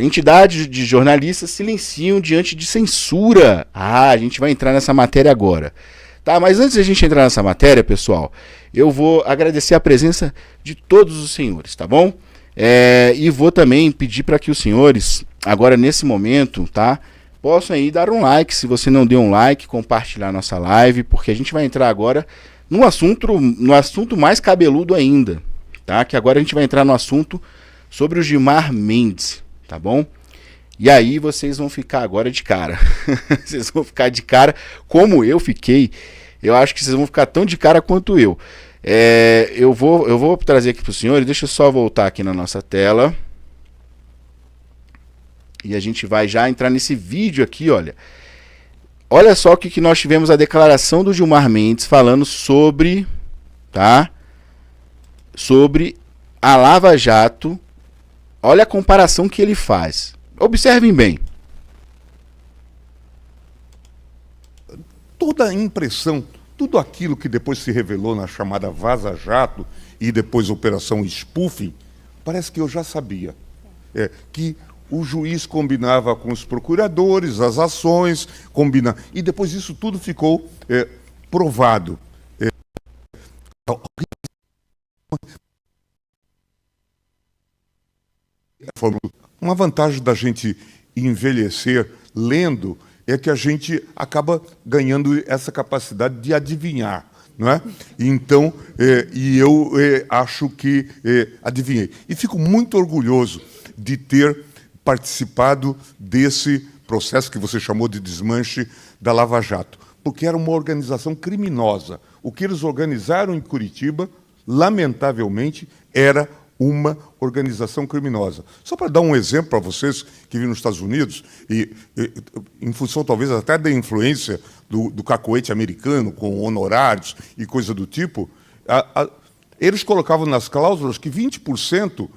Entidades de jornalistas silenciam diante de censura. A gente vai entrar nessa matéria agora. Tá, mas antes de a gente entrar nessa matéria, pessoal, eu vou agradecer a presença de todos os senhores, tá bom? E vou também pedir para que os senhores, agora nesse momento, tá, possam aí dar um like, se você não deu um like, compartilhar nossa live, porque a gente vai entrar agora no assunto mais cabeludo ainda, tá? Que agora a gente vai entrar no assunto sobre o Gilmar Mendes, tá bom? E aí vocês vão ficar agora de cara. Vocês vão ficar de cara como eu fiquei. Eu acho que vocês vão ficar tão de cara quanto eu. Eu vou trazer aqui para os senhores. Deixa eu só voltar aqui na nossa tela. E a gente vai já entrar nesse vídeo aqui, olha. Olha só o que nós tivemos a declaração do Gilmar Mendes falando sobre, tá? Sobre a Lava Jato. Olha a comparação que ele faz. Observem bem. Toda a impressão, tudo aquilo que depois se revelou na chamada Vaza Jato e depois Operação Spoofing, parece que eu já sabia. Que o juiz combinava com os procuradores, as ações, e depois isso tudo ficou provado. Uma vantagem da gente envelhecer lendo é que a gente acaba ganhando essa capacidade de adivinhar, não é? Então, eu acho que adivinhei. E fico muito orgulhoso de ter participado desse processo que você chamou de desmanche da Lava Jato, porque era uma organização criminosa. O que eles organizaram em Curitiba, lamentavelmente, era uma organização criminosa. Só para dar um exemplo para vocês que vivem nos Estados Unidos, em função talvez até da influência do cacoete americano, com honorários e coisa do tipo, eles colocavam nas cláusulas que 20%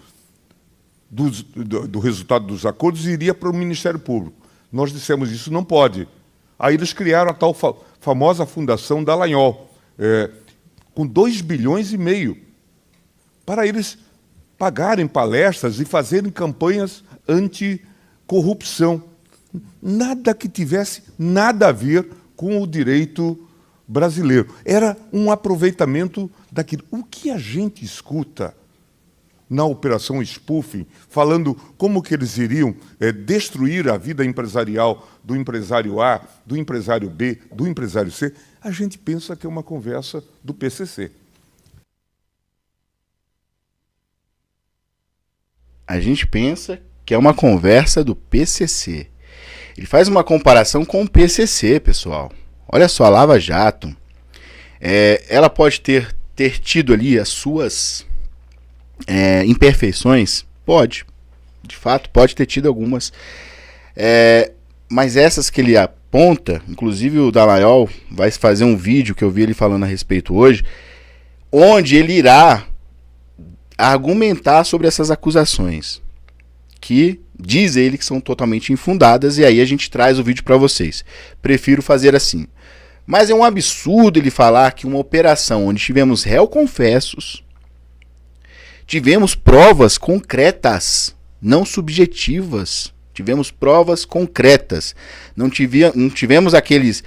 do resultado dos acordos iria para o Ministério Público. Nós dissemos isso não pode. Aí eles criaram a tal famosa Fundação Dallagnol, com 2,5 bilhões para eles pagarem palestras e fazerem campanhas anticorrupção. Nada que tivesse nada a ver com o direito brasileiro. Era um aproveitamento daquilo. O que a gente escuta na Operação Spoofing, falando como que eles iriam destruir a vida empresarial do empresário A, do empresário B, do empresário C, a gente pensa que é uma conversa do PCC. A gente pensa que é uma conversa do PCC. Ele faz uma comparação com o PCC, pessoal. Olha só, a Lava Jato, ela pode ter tido ali as suas imperfeições? Pode. De fato, pode ter tido algumas. Mas essas que ele aponta, inclusive o Dallagnol vai fazer um vídeo que eu vi ele falando a respeito hoje, onde ele irá argumentar sobre essas acusações, que diz ele que são totalmente infundadas, e aí a gente traz o vídeo para vocês. Prefiro fazer assim. Mas é um absurdo ele falar que uma operação onde tivemos réu confessos, tivemos provas concretas, não subjetivas, tivemos provas concretas, não tivemos aquele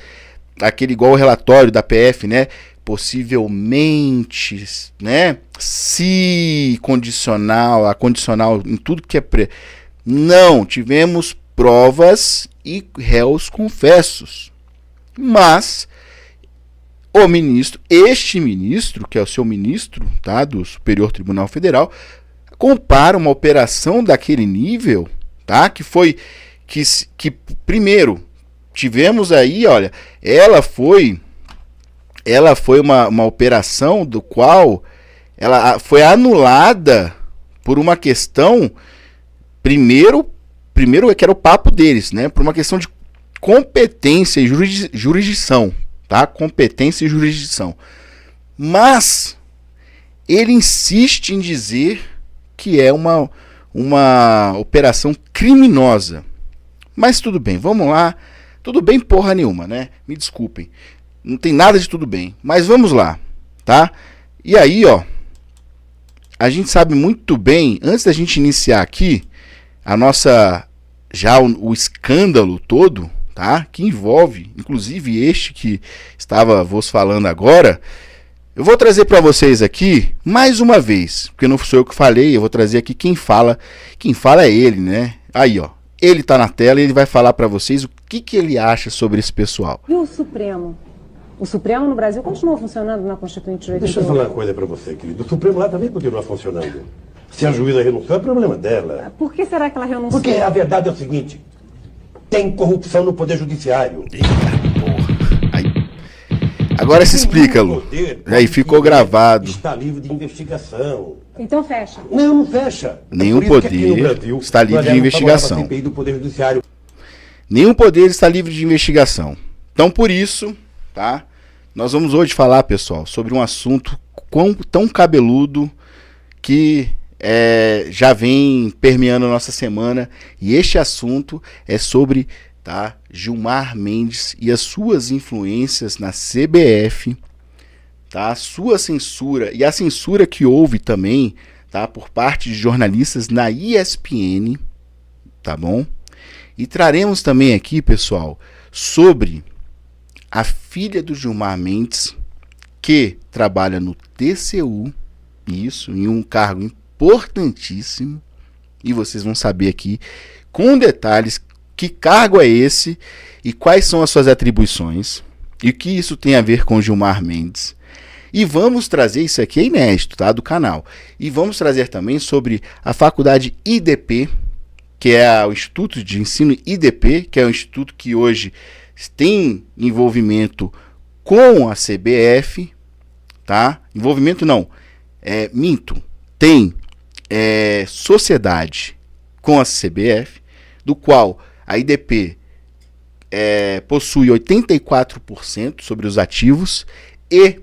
igual o relatório da PF, né? Possivelmente, né? Se condicional, a condicional em tudo que é não, tivemos provas e réus confessos. Mas o ministro, este ministro, que é o seu ministro, tá, do Superior Tribunal Federal, compara uma operação daquele nível, tá, que primeiro tivemos aí, olha, ela foi uma operação do qual ela foi anulada por uma questão, primeiro que era o papo deles, né? Por uma questão de competência e jurisdição, tá? Competência e jurisdição. Mas ele insiste em dizer que é uma operação criminosa. Mas tudo bem, vamos lá. Tudo bem porra nenhuma, né? Me desculpem. Não tem nada de tudo bem. Mas vamos lá, tá? E aí, ó, a gente sabe muito bem, antes da gente iniciar aqui, o escândalo todo, tá? Que envolve, inclusive este que estava vos falando agora. Eu vou trazer para vocês aqui, mais uma vez, porque não sou eu que falei, eu vou trazer aqui quem fala é ele, né? Aí, ó, ele tá na tela e ele vai falar para vocês o que ele acha sobre esse pessoal. E o Supremo? O Supremo no Brasil continua funcionando na Constituinte de 88? Deixa eu falar uma coisa para você, querido. O Supremo lá também continua funcionando. Se a juíza renunciou, é problema dela. Por que será que ela renunciou? Porque a verdade é o seguinte, tem corrupção no Poder Judiciário. Eita porra. Agora se explica, Lu. Aí ficou gravado. Está livre de investigação. Então fecha. Não fecha. Nenhum poder está livre de investigação. CPI do Poder Judiciário. Nenhum poder está livre de investigação. Então, por isso, tá? Nós vamos hoje falar, pessoal, sobre um assunto tão cabeludo que já vem permeando a nossa semana. E este assunto é sobre, tá, Gilmar Mendes e as suas influências na CBF, tá? A sua censura e a censura que houve também, tá, por parte de jornalistas na ESPN, tá bom? E traremos também aqui, pessoal, sobre a filha do Gilmar Mendes, que trabalha no TCU, isso, em um cargo importantíssimo, e vocês vão saber aqui com detalhes que cargo é esse e quais são as suas atribuições e o que isso tem a ver com Gilmar Mendes. E vamos trazer, isso aqui é inédito, tá, do canal, e vamos trazer também sobre a faculdade IDP, que é o Instituto de Ensino IDP, que é um instituto que hoje tem envolvimento com a CBF, tá? Envolvimento não, tem sociedade com a CBF, do qual a IDP possui 84% sobre os ativos e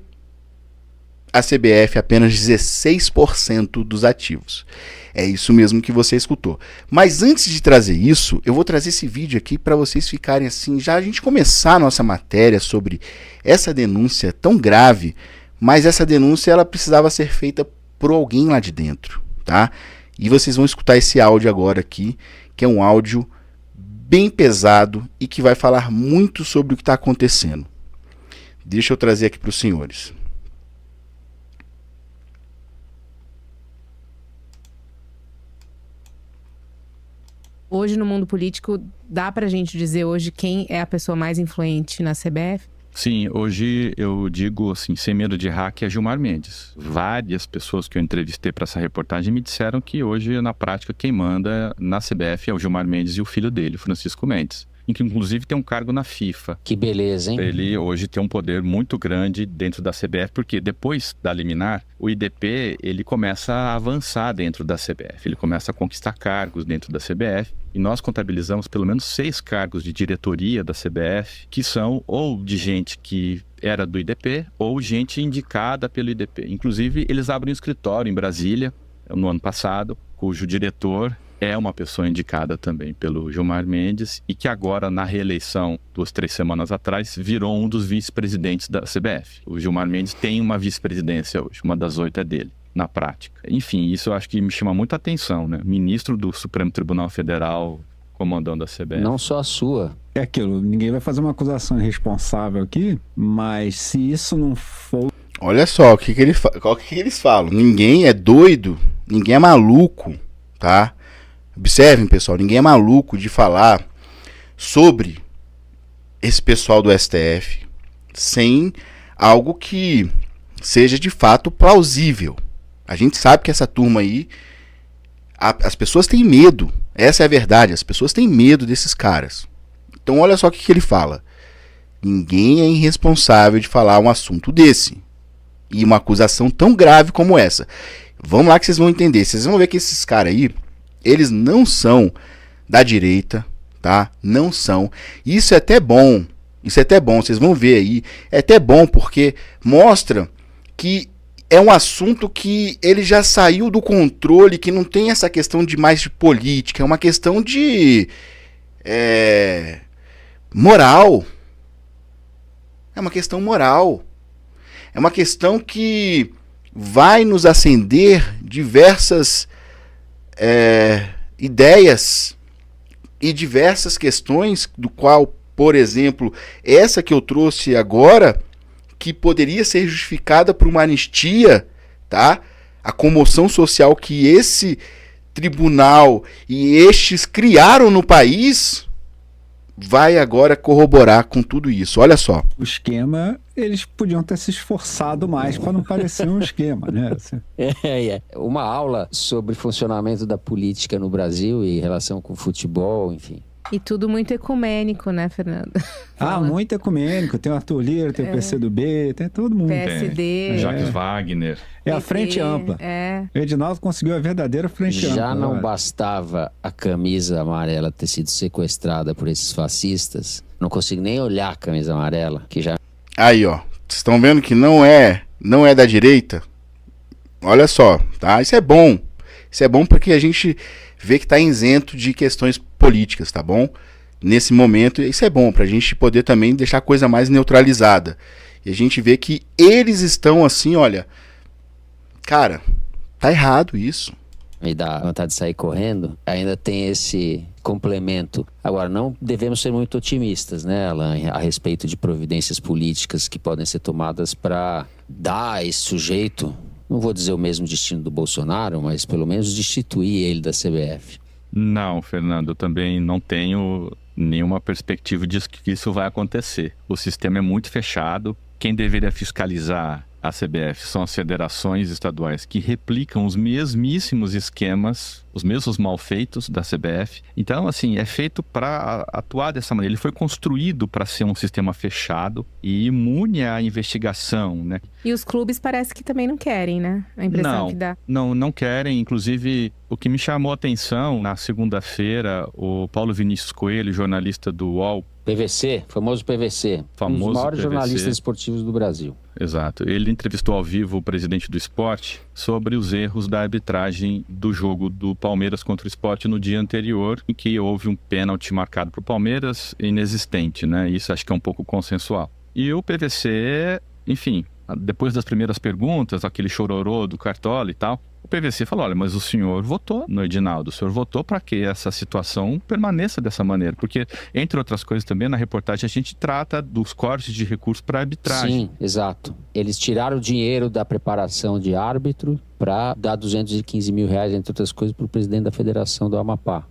a CBF apenas 16% dos ativos. É isso mesmo que você escutou. Mas antes de trazer isso, eu vou trazer esse vídeo aqui para vocês ficarem assim, já a gente começar a nossa matéria sobre essa denúncia tão grave, mas essa denúncia ela precisava ser feita por alguém lá de dentro, tá? E vocês vão escutar esse áudio agora aqui, que é um áudio bem pesado e que vai falar muito sobre o que está acontecendo. Deixa eu trazer aqui para os senhores. Hoje no mundo político, dá pra gente dizer hoje quem é a pessoa mais influente na CBF? Sim, hoje eu digo assim, sem medo de errar, que é Gilmar Mendes. Várias pessoas que eu entrevistei para essa reportagem me disseram que hoje, na prática, quem manda na CBF é o Gilmar Mendes e o filho dele, Francisco Mendes, que inclusive tem um cargo na FIFA. Que beleza, hein? Ele hoje tem um poder muito grande dentro da CBF, porque depois da liminar, o IDP ele começa a avançar dentro da CBF, ele começa a conquistar cargos dentro da CBF, e nós contabilizamos pelo menos 6 cargos de diretoria da CBF, que são ou de gente que era do IDP, ou gente indicada pelo IDP. Inclusive, eles abrem um escritório em Brasília, no ano passado, cujo diretor é uma pessoa indicada também pelo Gilmar Mendes e que agora, na reeleição, 2-3 semanas atrás, virou um dos vice-presidentes da CBF. O Gilmar Mendes tem uma vice-presidência hoje, uma das 8 é dele, na prática. Enfim, isso eu acho que me chama muita atenção, né? Ministro do Supremo Tribunal Federal comandando a CBF. Não só a sua. É aquilo, ninguém vai fazer uma acusação irresponsável aqui, mas se isso não for... Olha só, o que eles falam. Ninguém é doido, ninguém é maluco, tá? Observem, pessoal, ninguém é maluco de falar sobre esse pessoal do STF sem algo que seja de fato plausível. A gente sabe que essa turma aí, as pessoas têm medo, essa é a verdade, as pessoas têm medo desses caras. Então olha só o que ele fala. Ninguém é irresponsável de falar um assunto desse e uma acusação tão grave como essa. Vamos lá que vocês vão entender, vocês vão ver que esses caras aí, eles não são da direita, tá? Não são. Isso é até bom. Vocês vão ver aí. É até bom porque mostra que é um assunto que ele já saiu do controle, que não tem essa questão de mais de política, é uma questão de moral. É uma questão moral. É uma questão que vai nos acender diversas ideias e diversas questões, do qual, por exemplo, essa que eu trouxe agora, que poderia ser justificada por uma anistia, tá? A comoção social que esse tribunal e estes criaram no país vai agora corroborar com tudo isso. Olha só. O esquema, eles podiam ter se esforçado mais para não parecer um esquema, né? Uma aula sobre funcionamento da política no Brasil e relação com o futebol, enfim. E tudo muito ecumênico, né, Fernando? Muito ecumênico. Tem o Arthur Lira, tem o PCdoB, tem todo mundo. PSD. Jacques Wagner. É a frente ampla. O Edinaldo conseguiu a verdadeira frente ampla. Já não bastava a camisa amarela ter sido sequestrada por esses fascistas. Não consigo nem olhar a camisa amarela, que já... Aí, ó. Vocês estão vendo que não é da direita? Olha só, tá? Isso é bom. Isso é bom porque a gente vê que tá isento de questões políticas, tá bom? Nesse momento, isso é bom pra gente poder também deixar a coisa mais neutralizada. E a gente vê que eles estão assim, olha... Cara, tá errado isso. Me dá vontade de sair correndo. Ainda tem esse complemento. Agora, não devemos ser muito otimistas, né, Alan, a respeito de providências políticas que podem ser tomadas para dar a esse sujeito, não vou dizer o mesmo destino do Bolsonaro, mas pelo menos destituir ele da CBF. Não, Fernando, eu também não tenho nenhuma perspectiva de que isso vai acontecer. O sistema é muito fechado. Quem deveria fiscalizar a CBF são as federações estaduais que replicam os mesmíssimos esquemas, os mesmos malfeitos da CBF. Então, assim, é feito para atuar dessa maneira. Ele foi construído para ser um sistema fechado e imune à investigação, né? E os clubes parece que também não querem, né? A impressão que dá. Não querem. Inclusive, o que me chamou a atenção, na segunda-feira, o Paulo Vinícius Coelho, jornalista do UOL, PVC, famoso PVC, um dos maiores jornalistas esportivos do Brasil. Exato. Ele entrevistou ao vivo o presidente do Sport sobre os erros da arbitragem do jogo do Palmeiras contra o Sport no dia anterior, em que houve um pênalti marcado para o Palmeiras inexistente, né? Isso acho que é um pouco consensual. E o PVC, enfim, depois das primeiras perguntas, aquele chororô do Cartola e tal, o PVC falou, olha, mas o senhor votou no Edinaldo, o senhor votou para que essa situação permaneça dessa maneira, porque, entre outras coisas também, na reportagem a gente trata dos cortes de recursos para arbitragem. Sim, exato. Eles tiraram o dinheiro da preparação de árbitro para dar 215 mil reais, entre outras coisas, para o presidente da Federação do Amapá.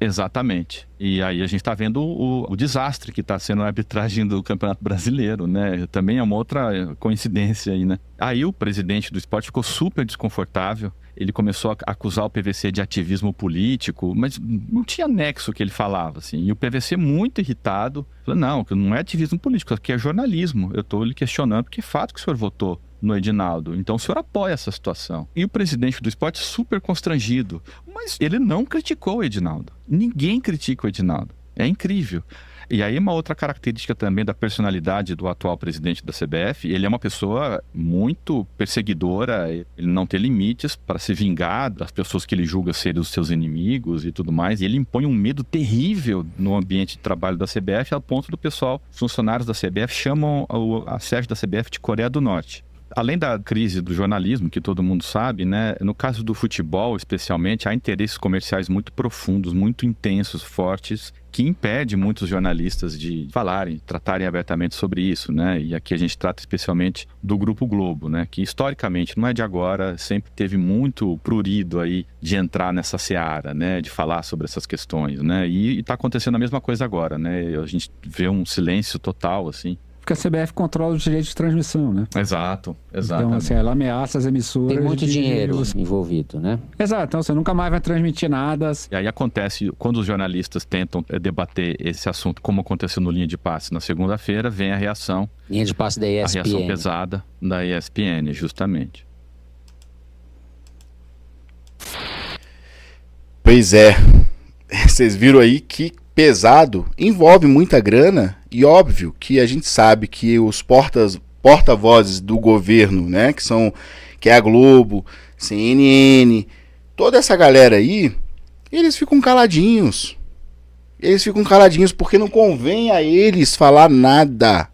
Exatamente. E aí a gente está vendo o desastre que está sendo a arbitragem do Campeonato Brasileiro, né? Também é uma outra coincidência aí, né? Aí o presidente do Sport ficou super desconfortável. Ele começou a acusar o PVC de ativismo político, mas não tinha nexo que ele falava, assim. E o PVC, muito irritado, falou, não é ativismo político, aqui é jornalismo. Eu estou lhe questionando porque é fato que o senhor votou no Edinaldo. Então o senhor apoia essa situação. E o presidente do Sport super constrangido. Mas ele não criticou o Edinaldo. Ninguém critica o Edinaldo. É incrível. E aí uma outra característica também da personalidade do atual presidente da CBF, ele é uma pessoa muito perseguidora, ele não tem limites para se vingar das pessoas que ele julga serem os seus inimigos e tudo mais, e ele impõe um medo terrível no ambiente de trabalho da CBF, ao ponto do pessoal, funcionários da CBF, chamam a sede da CBF de Coreia do Norte. Além da crise do jornalismo, que todo mundo sabe, né? No caso do futebol, especialmente, há interesses comerciais muito profundos, muito intensos, fortes, que impede muitos jornalistas de falarem, tratarem abertamente sobre isso, né? E aqui a gente trata especialmente do Grupo Globo, né? Que historicamente, não é de agora, sempre teve muito prurido aí de entrar nessa seara, né? De falar sobre essas questões, né? E está acontecendo a mesma coisa agora, né? A gente vê um silêncio total, assim. Porque a CBF controla os direitos de transmissão, né? Exato. Então, assim, ela ameaça as emissoras. Tem muito dinheiro envolvido, né? Exato, então você nunca mais vai transmitir nada. E aí acontece, quando os jornalistas tentam debater esse assunto, como aconteceu no Linha de Passe na segunda-feira, vem a reação. Linha de Passe da ESPN. A reação pesada da ESPN, justamente. Pois é. Vocês viram aí que pesado, envolve muita grana, e óbvio que a gente sabe que os porta-vozes do governo, né, que é a Globo, CNN, toda essa galera aí, eles ficam caladinhos. Eles ficam caladinhos porque não convém a eles falar nada,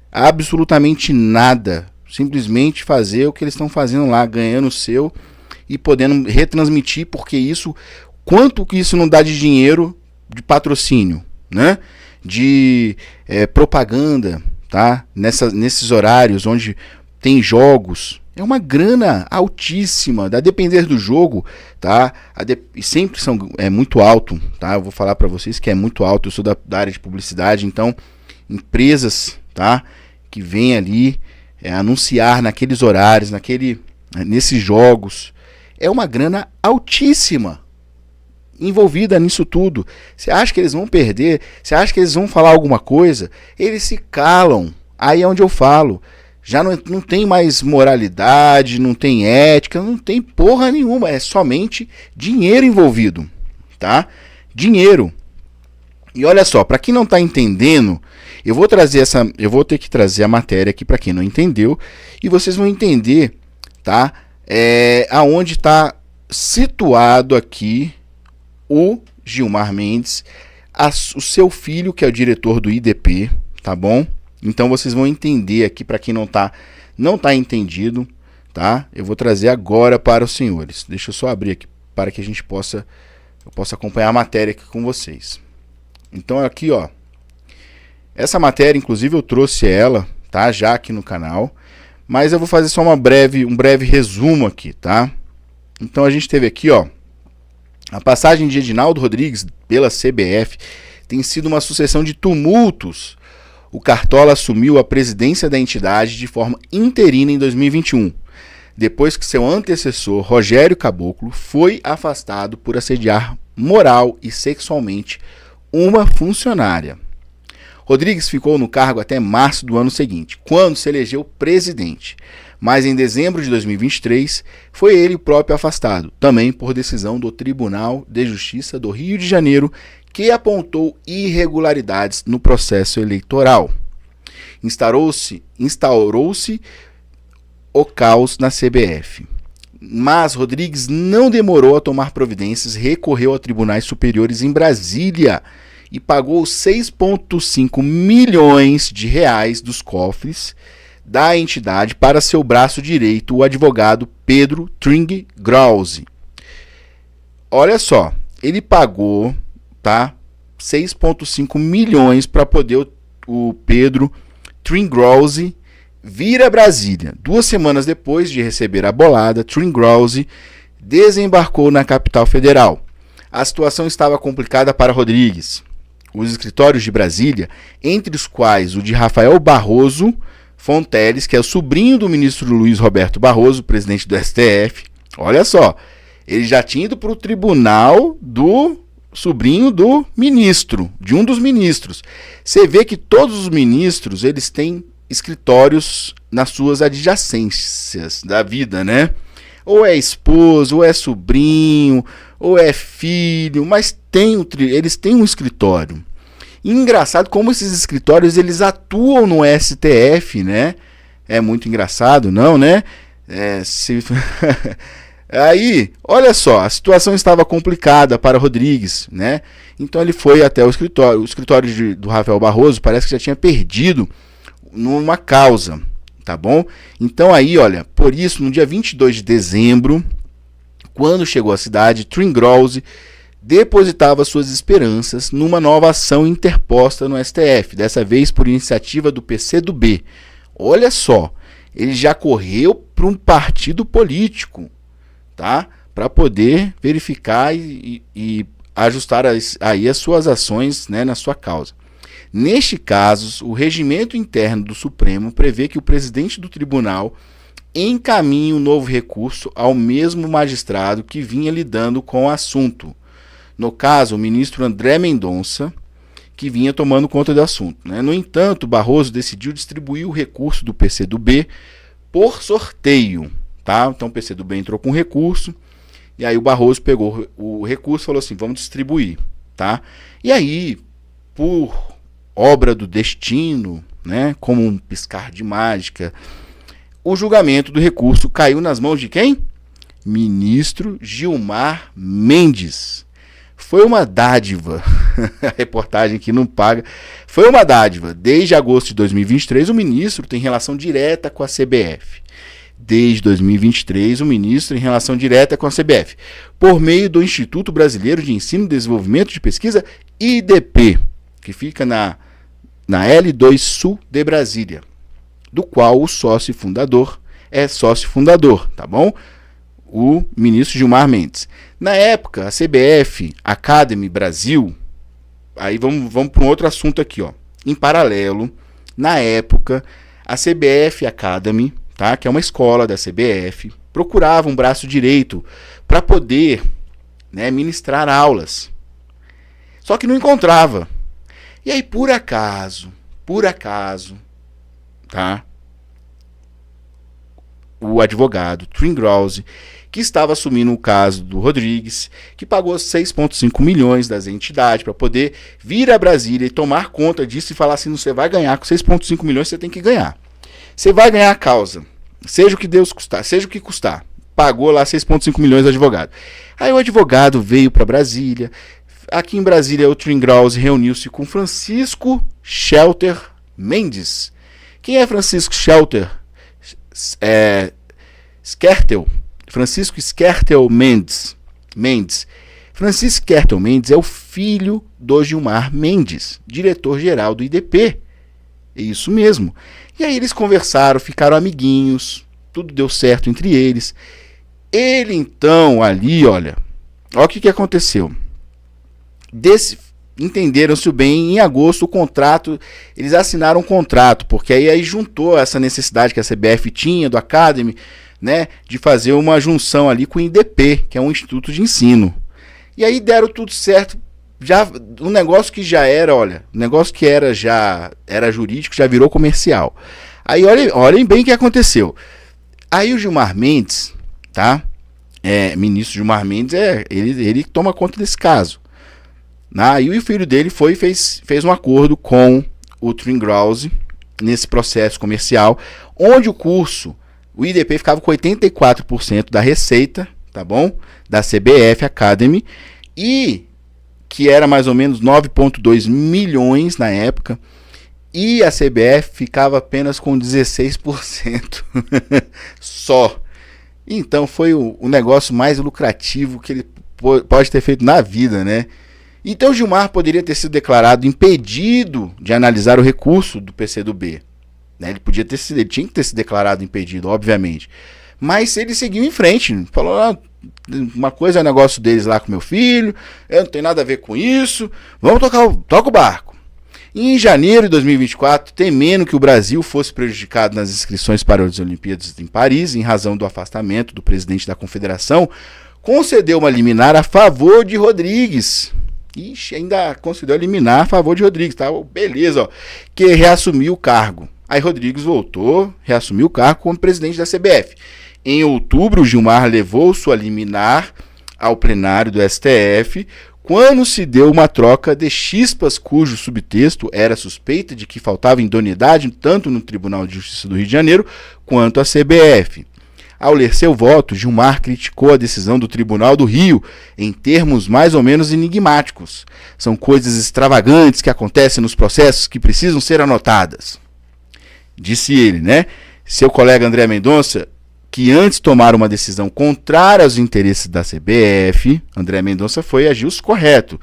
absolutamente nada, simplesmente fazer o que eles estão fazendo lá, ganhando o seu e podendo retransmitir, porque isso quanto que isso não dá de dinheiro, de patrocínio, né? De propaganda, tá? Nesses horários onde tem jogos. É uma grana altíssima, a depender do jogo, tá? E sempre é muito alto, tá? Eu vou falar para vocês que é muito alto. Eu sou da área de publicidade, então empresas, tá? Que vêm ali anunciar naqueles horários, nesses jogos, é uma grana altíssima envolvida nisso tudo. Você acha que eles vão perder? Você acha que eles vão falar alguma coisa? Eles se calam. Aí é onde eu falo. Já não tem mais moralidade, não tem ética, não tem porra nenhuma. É somente dinheiro envolvido, tá? Dinheiro. E olha só, para quem não tá entendendo, eu vou ter que trazer a matéria aqui para quem não entendeu, e vocês vão entender, tá? Aonde está situado aqui o Gilmar Mendes, o seu filho, que é o diretor do IDP, tá bom? Então vocês vão entender aqui, para quem não tá entendido, tá? Eu vou trazer agora para os senhores. Deixa eu só abrir aqui para que eu possa acompanhar a matéria aqui com vocês. Então aqui, ó, essa matéria, inclusive eu trouxe ela, tá? Já aqui no canal, mas eu vou fazer só um breve resumo aqui, tá? Então a gente teve aqui, ó, a passagem de Edinaldo Rodrigues pela CBF tem sido uma sucessão de tumultos. O Cartola assumiu a presidência da entidade de forma interina em 2021, depois que seu antecessor, Rogério Caboclo, foi afastado por assediar moral e sexualmente uma funcionária. Rodrigues ficou no cargo até março do ano seguinte, quando se elegeu presidente, mas em dezembro de 2023 foi ele próprio afastado, também por decisão do Tribunal de Justiça do Rio de Janeiro, que apontou irregularidades no processo eleitoral. Instaurou-se o caos na CBF. Mas Rodrigues não demorou a tomar providências, recorreu a tribunais superiores em Brasília e pagou 6,5 milhões de reais dos cofres da entidade para seu braço direito, o advogado Pedro Tringgrause. Olha só, ele pagou, tá, 6,5 milhões para poder o Pedro Tringgrause vir a Brasília. 2 semanas depois de receber a bolada, Tringgrause desembarcou na capital federal. A situação estava complicada para Rodrigues. Os escritórios de Brasília, entre os quais o de Rafael Barroso Fonteles, que é o sobrinho do ministro Luiz Roberto Barroso, presidente do STF, olha só, ele já tinha ido para o tribunal do sobrinho do ministro, de um dos ministros. Você vê que todos os ministros, eles têm escritórios nas suas adjacências da vida, né? Ou é esposo, ou é sobrinho, ou é filho, mas eles têm um escritório. E engraçado como esses escritórios, eles atuam no STF, né? É muito engraçado, não, né? Aí, olha só, a situação estava complicada para Rodrigues, né? Então ele foi até o escritório do Rafael Barroso, parece que já tinha perdido numa causa, tá bom? Então aí, olha, por isso, no dia 22 de dezembro, quando chegou à cidade, Tringgrause depositava suas esperanças numa nova ação interposta no STF, dessa vez por iniciativa do PCdoB. Olha só, ele já correu para um partido político, tá? Para poder verificar e ajustar aí as suas ações, né, na sua causa. Neste caso, o regimento interno do Supremo prevê que o presidente do tribunal encaminhe um novo recurso ao mesmo magistrado que vinha lidando com o assunto. No caso, o ministro André Mendonça, que vinha tomando conta do assunto, né? No entanto, Barroso decidiu distribuir o recurso do PCdoB por sorteio, tá? Então o PCdoB entrou com recurso, e aí o Barroso pegou o recurso e falou assim, vamos distribuir, tá? E aí, por obra do destino, né, como um piscar de mágica, o julgamento do recurso caiu nas mãos de quem? Ministro Gilmar Mendes. Foi uma dádiva, a reportagem que não paga, foi uma dádiva. Desde agosto de 2023, o ministro tem relação direta com a CBF. desde 2023, o ministro em relação direta com a CBF, por meio do Instituto Brasileiro de Ensino e Desenvolvimento de Pesquisa, IDP, que fica na L2 Sul de Brasília, do qual o sócio fundador é sócio fundador, tá bom? O ministro Gilmar Mendes. Na época, a CBF Academy Brasil, aí vamos para um outro assunto aqui, ó. Em paralelo, na época, a CBF Academy, tá, que é uma escola da CBF, procurava um braço direito para poder, né, ministrar aulas. Só que não encontrava. E aí, por acaso, tá, o advogado Tringrose, que estava assumindo o caso do Rodrigues, que pagou 6,5 milhões das entidades para poder vir a Brasília e tomar conta disso e falar assim, você vai ganhar com 6,5 milhões, você tem que ganhar. Você vai ganhar a causa, seja o que Deus custar, seja o que custar. Pagou lá 6,5 milhões do advogado. Aí o advogado veio para Brasília. Aqui em Brasília, o Tringrose reuniu-se com Francisco Shelter Mendes. Quem é Francisco Shelter? Francisco Skertel Mendes. Francisco Skertel Mendes é o filho do Gilmar Mendes, diretor-geral do IDP. É isso mesmo. E aí eles conversaram, ficaram amiguinhos, tudo deu certo entre eles. Ele então ali, olha o que aconteceu. Entenderam-se bem, em agosto o contrato, eles assinaram um contrato, porque aí juntou essa necessidade que a CBF tinha do Academy, né, de fazer uma junção ali com o IDP, que é um instituto de ensino. E aí deram tudo certo, já um negócio que já era, já era jurídico, já virou comercial. Aí olhem bem o que aconteceu. Aí o Gilmar Mendes, tá? Ministro Gilmar Mendes, ele toma conta desse caso. Aí o filho dele fez um acordo com o Tringrose nesse processo comercial, onde o IDP ficava com 84% da receita, tá bom? Da CBF Academy, e que era mais ou menos 9,2 milhões na época, e a CBF ficava apenas com 16% só. Então foi o negócio mais lucrativo que ele pode ter feito na vida, né? Então Gilmar poderia ter sido declarado impedido de analisar o recurso do PCdoB. Né? Ele tinha que ter se declarado impedido, obviamente. Mas ele seguiu em frente, falou, uma coisa é o negócio deles lá com meu filho, eu não tenho nada a ver com isso, vamos toca o barco. E em janeiro de 2024, temendo que o Brasil fosse prejudicado nas inscrições para as Olimpíadas em Paris, em razão do afastamento do presidente da confederação, concedeu uma liminar a favor de Rodrigues. Ixi, ainda concedeu a liminar a favor de Rodrigues, tá? Beleza, ó, que reassumiu o cargo. Aí Rodrigues voltou, reassumiu o cargo como presidente da CBF. Em outubro, Gilmar levou sua liminar ao plenário do STF, quando se deu uma troca de chispas cujo subtexto era suspeita de que faltava idoneidade tanto no Tribunal de Justiça do Rio de Janeiro quanto à CBF. Ao ler seu voto, Gilmar criticou a decisão do Tribunal do Rio em termos mais ou menos enigmáticos. São coisas extravagantes que acontecem nos processos que precisam ser anotadas. Disse ele, né? Seu colega André Mendonça, que antes tomaram uma decisão contrária aos interesses da CBF, André Mendonça agiu correto.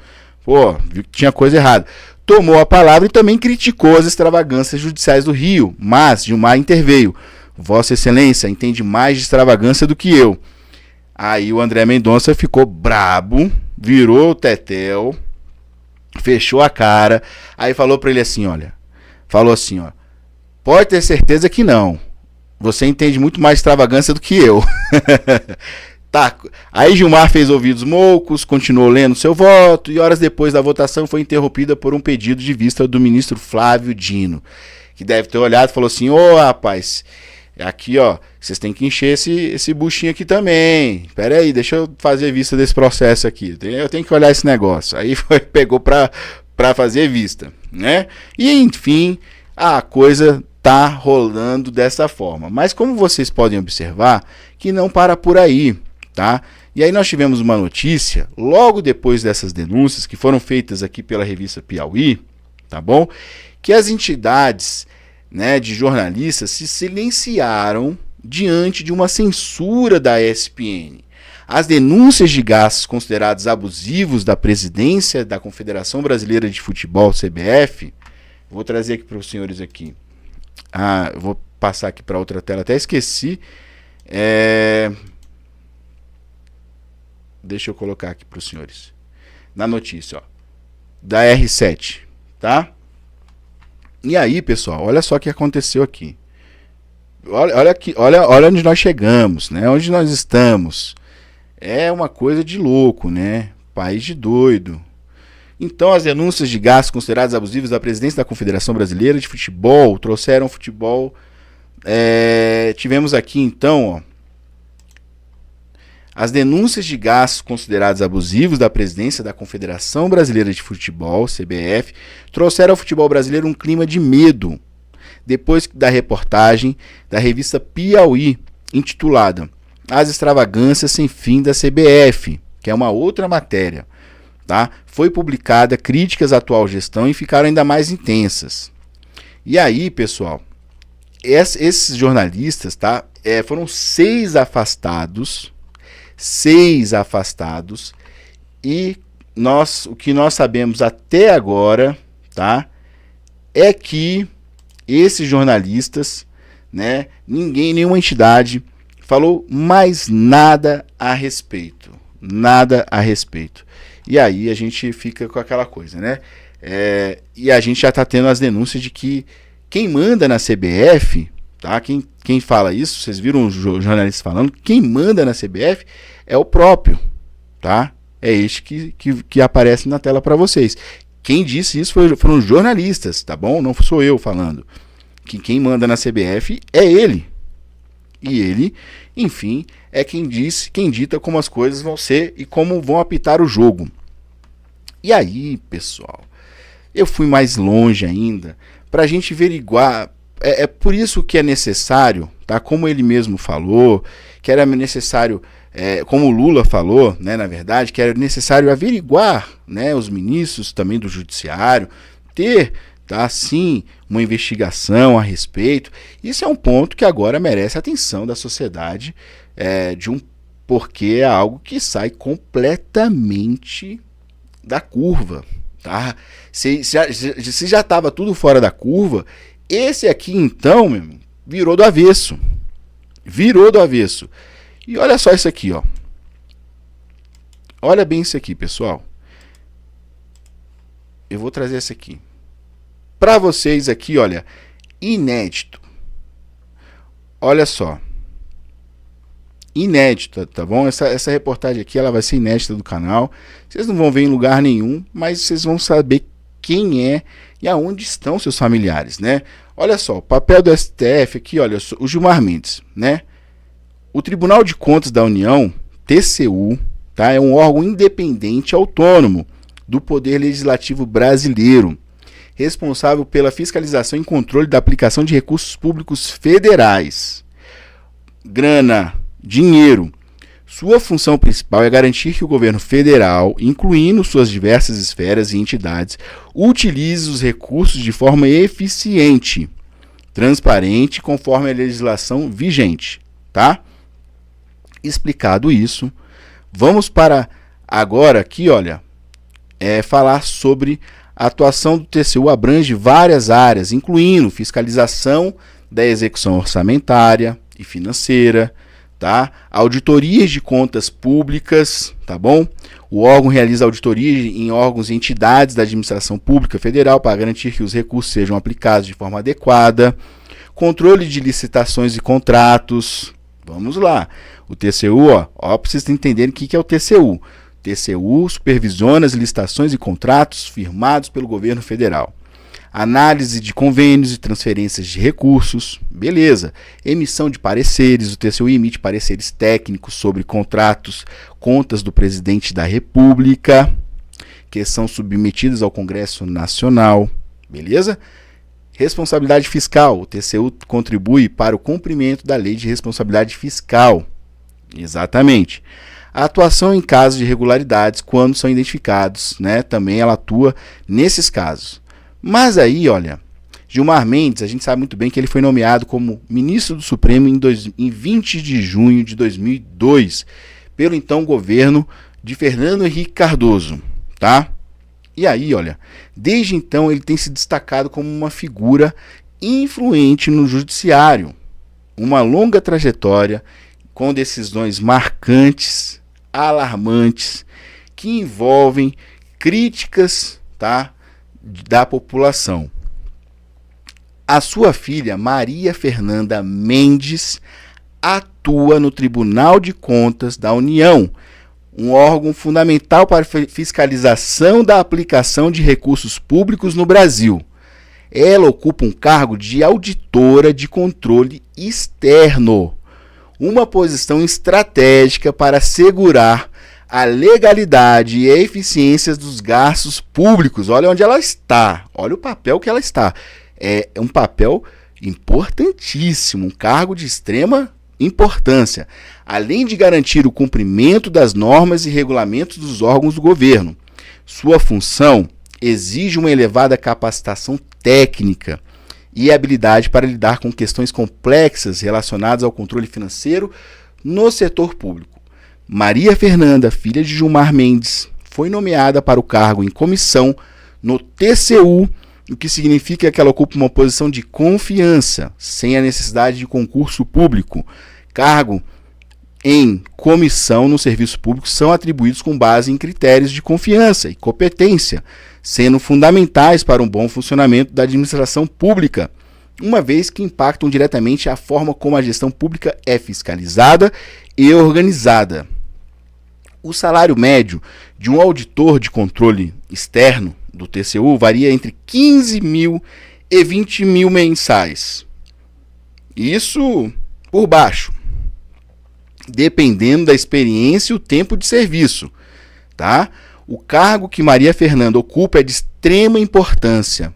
Viu que tinha coisa errada. Tomou a palavra e também criticou as extravagâncias judiciais do Rio, mas Gilmar interveio. Vossa Excelência entende mais de extravagância do que eu. Aí o André Mendonça ficou brabo, virou o tetel, fechou a cara, aí falou para ele assim, pode ter certeza que não. Você entende muito mais de extravagância do que eu. Tá. Aí Gilmar fez ouvidos moucos, continuou lendo seu voto e horas depois da votação foi interrompida por um pedido de vista do ministro Flávio Dino, que deve ter olhado e falou assim, rapaz, aqui ó, vocês têm que encher esse buchinho aqui também. Pera aí, deixa eu fazer vista desse processo aqui. Eu tenho que olhar esse negócio. Aí pegou pra fazer vista, né? E enfim, a coisa tá rolando dessa forma. Mas como vocês podem observar, que não para por aí, tá? E aí nós tivemos uma notícia, logo depois dessas denúncias, que foram feitas aqui pela revista Piauí, tá bom? Que as entidades, né, de jornalistas se silenciaram diante de uma censura da ESPN. As denúncias de gastos considerados abusivos da presidência da Confederação Brasileira de Futebol, CBF, vou trazer aqui para os senhores aqui. Eu vou passar aqui para outra tela, até esqueci. Deixa eu colocar aqui para os senhores. Na notícia, ó, da R7, tá? E aí, pessoal, olha só o que aconteceu aqui. Olha onde nós chegamos, né? Onde nós estamos. É uma coisa de louco, né? País de doido. Então, as denúncias de gastos considerados abusivos da presidência da Confederação Brasileira de Futebol trouxeram futebol. Tivemos aqui, então, ó, as denúncias de gastos considerados abusivos da presidência da Confederação Brasileira de Futebol, CBF, trouxeram ao futebol brasileiro um clima de medo, depois da reportagem da revista Piauí, intitulada As Extravagâncias Sem Fim da CBF, que é uma outra matéria, tá? Foi publicada críticas à atual gestão e ficaram ainda mais intensas. E aí, pessoal, esses jornalistas, tá? Foram 6 afastados, e o que nós sabemos até agora, tá? É que esses jornalistas, né? Nenhuma entidade falou mais nada a respeito. E aí a gente fica com aquela coisa, né? E a gente já está tendo as denúncias de que quem manda na CBF, tá? Quem fala isso, vocês viram os jornalistas falando, quem manda na CBF é o próprio, tá? É este que aparece na tela para vocês. Quem disse isso foram os jornalistas, tá bom? Não sou eu falando. Que quem manda na CBF é ele. E ele, enfim, é quem dita como as coisas vão ser e como vão apitar o jogo. E aí, pessoal, eu fui mais longe ainda para a gente averiguar. É por isso que é necessário, tá? Como ele mesmo falou, que era necessário, como o Lula falou, né, na verdade, que era necessário averiguar, né, os ministros também do judiciário, ter, tá, sim, uma investigação a respeito. Isso é um ponto que agora merece a atenção da sociedade, porque é algo que sai completamente da curva, tá? Se já estava tudo fora da curva, esse aqui então, meu irmão, virou do avesso. E olha só isso aqui, ó. Olha bem isso aqui, pessoal. Eu vou trazer esse aqui para vocês aqui, olha, inédito. Olha só. Inédita, tá bom? Essa reportagem aqui, ela vai ser inédita do canal. Vocês não vão ver em lugar nenhum, mas vocês vão saber quem é e aonde estão seus familiares, né? Olha só, o papel do STF aqui, olha, o Gilmar Mendes, né? O Tribunal de Contas da União, TCU, tá? É um órgão independente autônomo do Poder Legislativo brasileiro, responsável pela fiscalização e controle da aplicação de recursos públicos federais. Grana, dinheiro. Sua função principal é garantir que o governo federal, incluindo suas diversas esferas e entidades, utilize os recursos de forma eficiente, transparente, conforme a legislação vigente, tá? Explicado isso, vamos para agora aqui, olha, falar sobre a atuação do TCU. Abrange várias áreas, incluindo fiscalização da execução orçamentária e financeira, tá? Auditorias de contas públicas, tá bom? O órgão realiza auditoria em órgãos e entidades da administração pública federal para garantir que os recursos sejam aplicados de forma adequada. Controle de licitações e contratos. Vamos lá. O TCU, ó, para vocês entenderem o que é o TCU. TCU supervisiona as licitações e contratos firmados pelo governo federal. Análise de convênios e transferências de recursos, beleza. Emissão de pareceres, o TCU emite pareceres técnicos sobre contratos, contas do presidente da República, que são submetidos ao Congresso Nacional, beleza? Responsabilidade fiscal, o TCU contribui para o cumprimento da Lei de Responsabilidade Fiscal, exatamente. A atuação em casos de irregularidades, quando são identificados, né? Também ela atua nesses casos. Mas aí, olha, Gilmar Mendes, a gente sabe muito bem que ele foi nomeado como ministro do Supremo em 20 de junho de 2002, pelo então governo de Fernando Henrique Cardoso, tá? E aí, olha, desde então ele tem se destacado como uma figura influente no judiciário, uma longa trajetória com decisões marcantes, alarmantes, que envolvem críticas, tá, da população. A sua filha, Maria Fernanda Mendes, atua no Tribunal de Contas da União, um órgão fundamental para a fiscalização da aplicação de recursos públicos no Brasil. Ela ocupa um cargo de auditora de controle externo, uma posição estratégica para assegurar a legalidade e a eficiência dos gastos públicos. Olha onde ela está, olha o papel que ela está. É um papel importantíssimo, um cargo de extrema importância, além de garantir o cumprimento das normas e regulamentos dos órgãos do governo. Sua função exige uma elevada capacitação técnica e habilidade para lidar com questões complexas relacionadas ao controle financeiro no setor público. Maria Fernanda, filha de Gilmar Mendes, foi nomeada para o cargo em comissão no TCU, o que significa que ela ocupa uma posição de confiança, sem a necessidade de concurso público. Cargo em comissão no serviço público são atribuídos com base em critérios de confiança e competência, sendo fundamentais para um bom funcionamento da administração pública, uma vez que impactam diretamente a forma como a gestão pública é fiscalizada e organizada. O salário médio de um auditor de controle externo do TCU varia entre 15 mil e 20 mil mensais. Isso por baixo, dependendo da experiência e o tempo de serviço, tá? O cargo que Maria Fernanda ocupa é de extrema importância,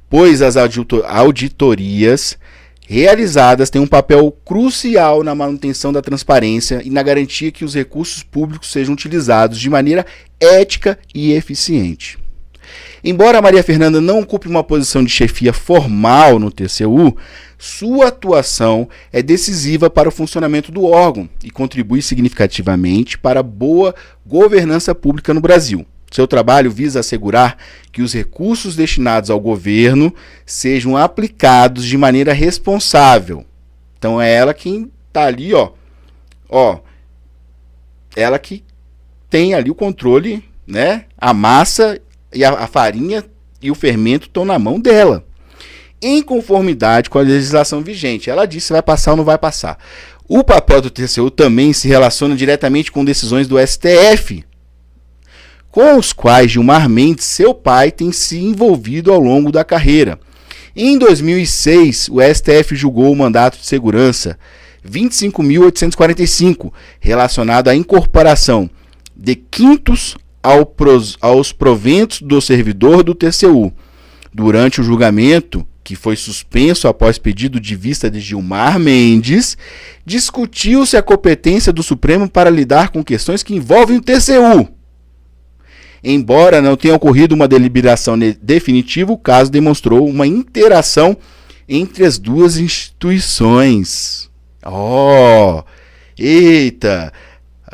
pois as auditorias realizadas têm um papel crucial na manutenção da transparência e na garantia que os recursos públicos sejam utilizados de maneira ética e eficiente. Embora Maria Fernanda não ocupe uma posição de chefia formal no TCU, sua atuação é decisiva para o funcionamento do órgão e contribui significativamente para a boa governança pública no Brasil. Seu trabalho visa assegurar que os recursos destinados ao governo sejam aplicados de maneira responsável. Então é ela quem está ali, ela que tem ali o controle, né? A massa e a farinha e o fermento estão na mão dela, em conformidade com a legislação vigente. Ela disse se vai passar ou não vai passar. O papel do TCU também se relaciona diretamente com decisões do STF, com os quais Gilmar Mendes, seu pai, tem se envolvido ao longo da carreira. Em 2006, o STF julgou o mandato de segurança 25.845, relacionado à incorporação de quintos aos proventos do servidor do TCU. Durante o julgamento, que foi suspenso após pedido de vista de Gilmar Mendes, discutiu-se a competência do Supremo para lidar com questões que envolvem o TCU. Embora não tenha ocorrido uma deliberação definitiva, o caso demonstrou uma interação entre as duas instituições. Eita!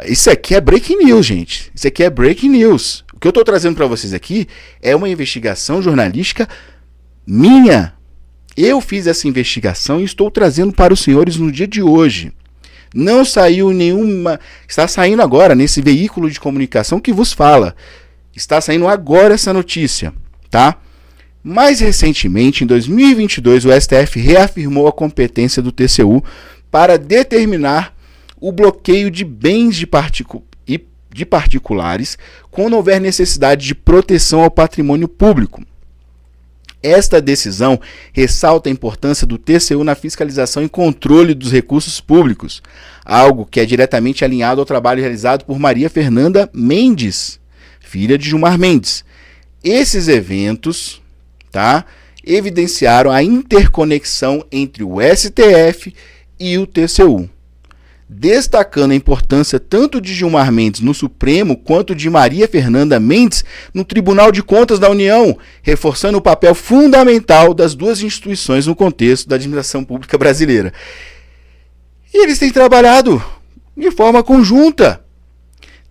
Isso aqui é breaking news, gente. Isso aqui é breaking news. O que eu estou trazendo para vocês aqui é uma investigação jornalística minha. Eu fiz essa investigação e estou trazendo para os senhores no dia de hoje. Não saiu nenhuma... Está saindo agora nesse veículo de comunicação que vos fala. Está saindo agora essa notícia, tá? Mais recentemente, em 2022, o STF reafirmou a competência do TCU para determinar o bloqueio de bens de particulares quando houver necessidade de proteção ao patrimônio público. Esta decisão ressalta a importância do TCU na fiscalização e controle dos recursos públicos, algo que é diretamente alinhado ao trabalho realizado por Maria Fernanda Mendes, filha de Gilmar Mendes. Esses eventos, evidenciaram a interconexão entre o STF e o TCU. destacando a importância tanto de Gilmar Mendes no Supremo quanto de Maria Fernanda Mendes no Tribunal de Contas da União, reforçando o papel fundamental das duas instituições no contexto da administração pública brasileira. E eles têm trabalhado de forma conjunta.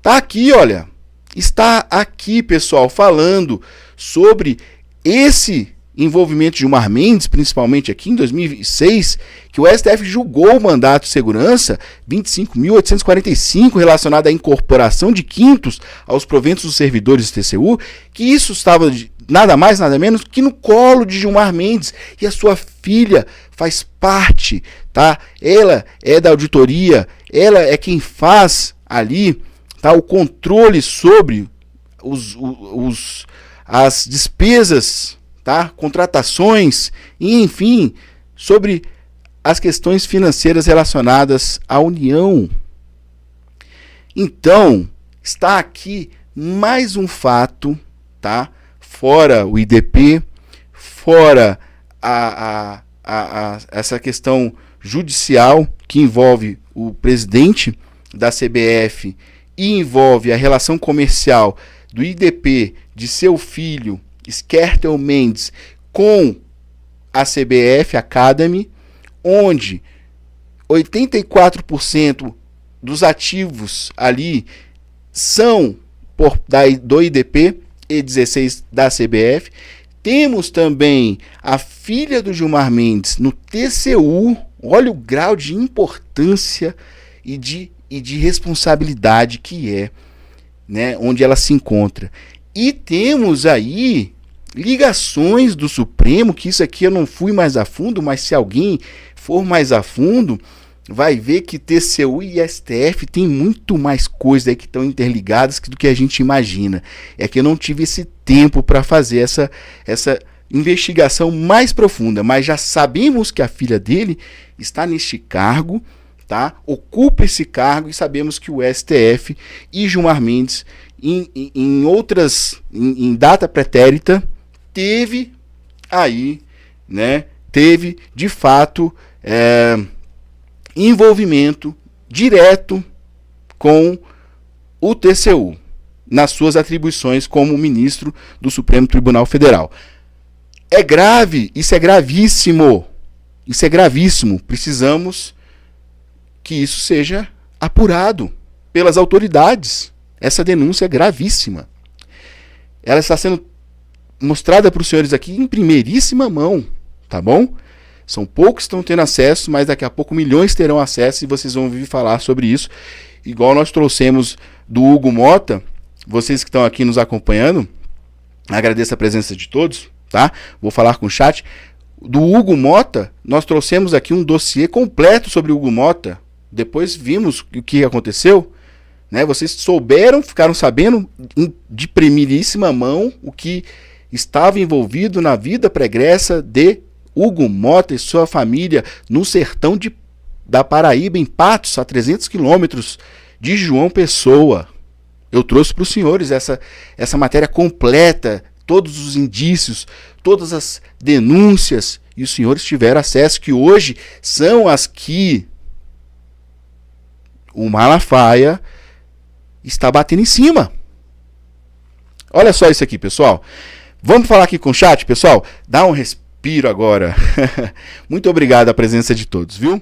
Tá aqui, olha, está aqui, pessoal, falando sobre esse envolvimento de Gilmar Mendes, principalmente aqui em 2006, que o STF julgou o mandato de segurança 25.845 relacionado à incorporação de quintos aos proventos dos servidores do TCU, que isso estava nada mais, nada menos que no colo de Gilmar Mendes, e a sua filha faz parte, tá? Ela é da auditoria, ela é quem faz ali, tá, o controle sobre as despesas, tá? Contratações e, enfim, sobre as questões financeiras relacionadas à União. Então, está aqui mais um fato, tá? Fora o IDP, fora essa questão judicial que envolve o presidente da CBF e envolve a relação comercial do IDP de seu filho Skertel Mendes com a CBF Academy, onde 84% dos ativos ali são do IDP e 16% da CBF. Temos também a filha do Gilmar Mendes no TCU, olha o grau de importância e de responsabilidade que é, né, onde ela se encontra. E temos aí ligações do Supremo, que isso aqui eu não fui mais a fundo, mas se alguém for mais a fundo, vai ver que TCU e STF tem muito mais coisas aí que estão interligadas do que a gente imagina. É que eu não tive esse tempo para fazer essa investigação mais profunda, mas já sabemos que a filha dele está neste cargo, tá? Ocupa esse cargo, e sabemos que o STF e Gilmar Mendes em data pretérita teve aí, né? Teve de fato envolvimento direto com o TCU nas suas atribuições como ministro do Supremo Tribunal Federal. É grave, isso é gravíssimo. Isso é gravíssimo. Precisamos que isso seja apurado pelas autoridades. Essa denúncia é gravíssima. Ela está sendo mostrada para os senhores aqui em primeiríssima mão, tá bom? São poucos que estão tendo acesso, mas daqui a pouco milhões terão acesso e vocês vão ouvir falar sobre isso. Igual nós trouxemos do Hugo Mota, vocês que estão aqui nos acompanhando, agradeço a presença de todos, tá? Vou falar com o chat. Do Hugo Mota, nós trouxemos aqui um dossiê completo sobre o Hugo Mota. Depois vimos o que aconteceu, né? Vocês souberam, ficaram sabendo de primeiríssima mão o que estava envolvido na vida pregressa de Hugo Mota e sua família no sertão da Paraíba, em Patos, a 300 quilômetros de João Pessoa. Eu trouxe para os senhores essa matéria completa, todos os indícios, todas as denúncias, e os senhores tiveram acesso, que hoje são as que o Malafaia está batendo em cima. Olha só isso aqui, pessoal. Vamos falar aqui com o chat, pessoal? Dá um respiro agora. Muito obrigado a presença de todos, viu?